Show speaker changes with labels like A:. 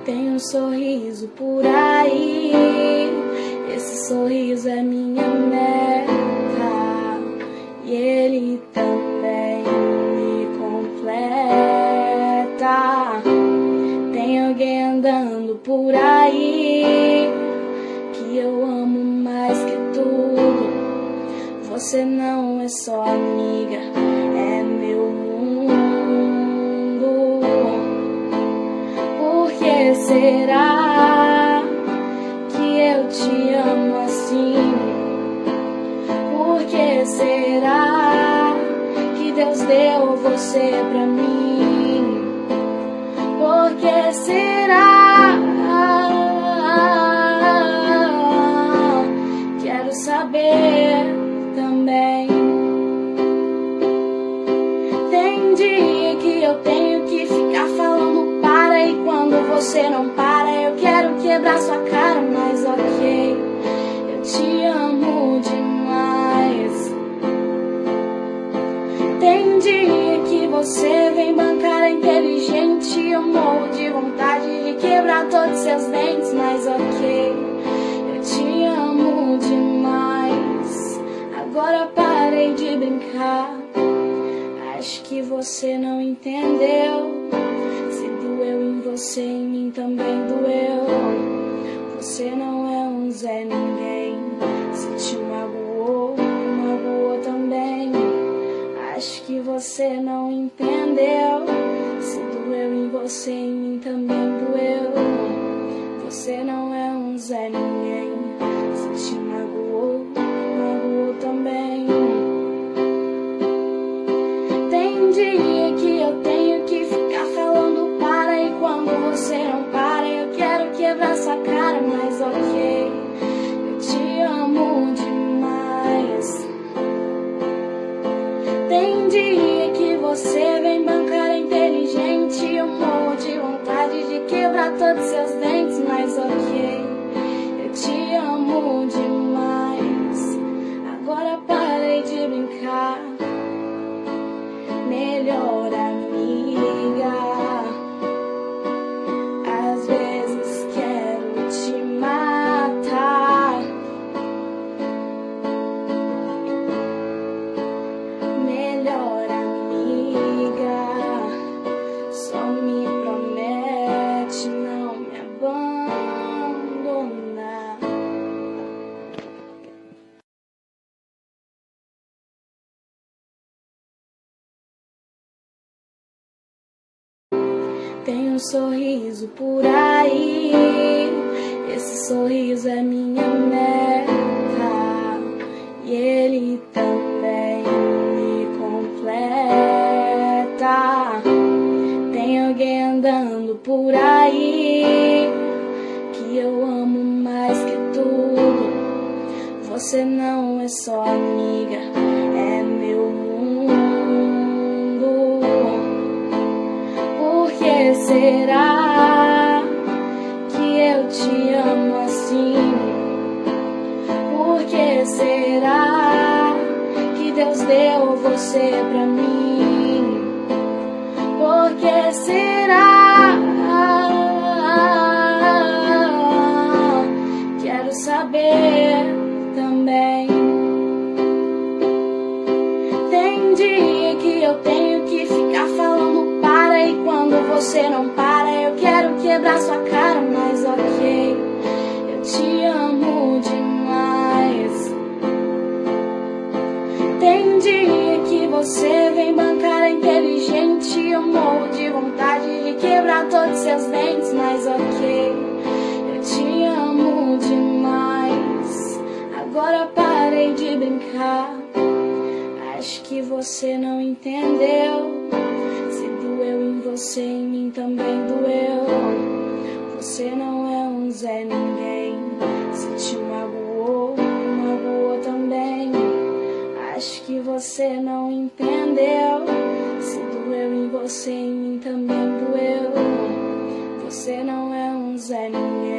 A: Tem um sorriso por aí, esse sorriso é minha meta, e ele também me completa. Tem alguém andando por aí que eu amo mais que tudo. Você não é só amiga, é meu mundo. Por que será que eu te amo assim? Por que será que Deus deu você pra mim? Por que será? Quero saber também. Tem dia que eu tenho que ficar falando para, e quando você não para eu quero quebrar sua cara, mas ok, eu te amo demais. Tem dia que você vem bancar a inteligente, eu morro de vontade de quebrar todos seus dentes, mas ok, eu te amo demais. Agora parei de brincar, acho que você não entendeu. Se doeu em você, em mim também doeu. Você não é um Zé Ninguém, se te magoou, magoou também. Acho que você não entendeu. Se doeu em você, em mim também doeu. Você não é um Zé Ninguém, se te magoou, magoou também. Tem dia que eu tenho que ficar falando para, e quando você não para eu quero quebrar sua cara, mas ok, eu te amo demais. Tem dia que você vem bancar inteligente, eu morro de vontade de quebrar todos seus dentes, mas ok, eu te amo demais. Agora parei de brincar, melhor amiga. Às vezes quero te matar. Melhor amiga, só me promete não me abandonar. Tem um sorriso por aí, esse sorriso é minha meta, e ele também me completa. Tem alguém andando por aí que eu amo mais que tudo. Você não é só amiga, é meu mundo. Por que será que eu te amo assim? Por que será que Deus deu você pra mim? Por que será? Quero saber também. Tem dia que eu tenho que ficar falando para, e quando você não para eu quero quebrar sua cara, mas ok, eu te amo demais. Tem dia que você vem bancar a inteligente, eu morro de vontade de quebrar todos seus dentes, mas ok, eu te amo demais. Agora parei de brincar, acho que você não entendeu. Se doeu em você, em mim também doeu. Você não é um Zé Ninguém, se te magoou, magoou também. Acho que você não entendeu. Se doeu em você, em mim também doeu. Você não é um Zé Ninguém.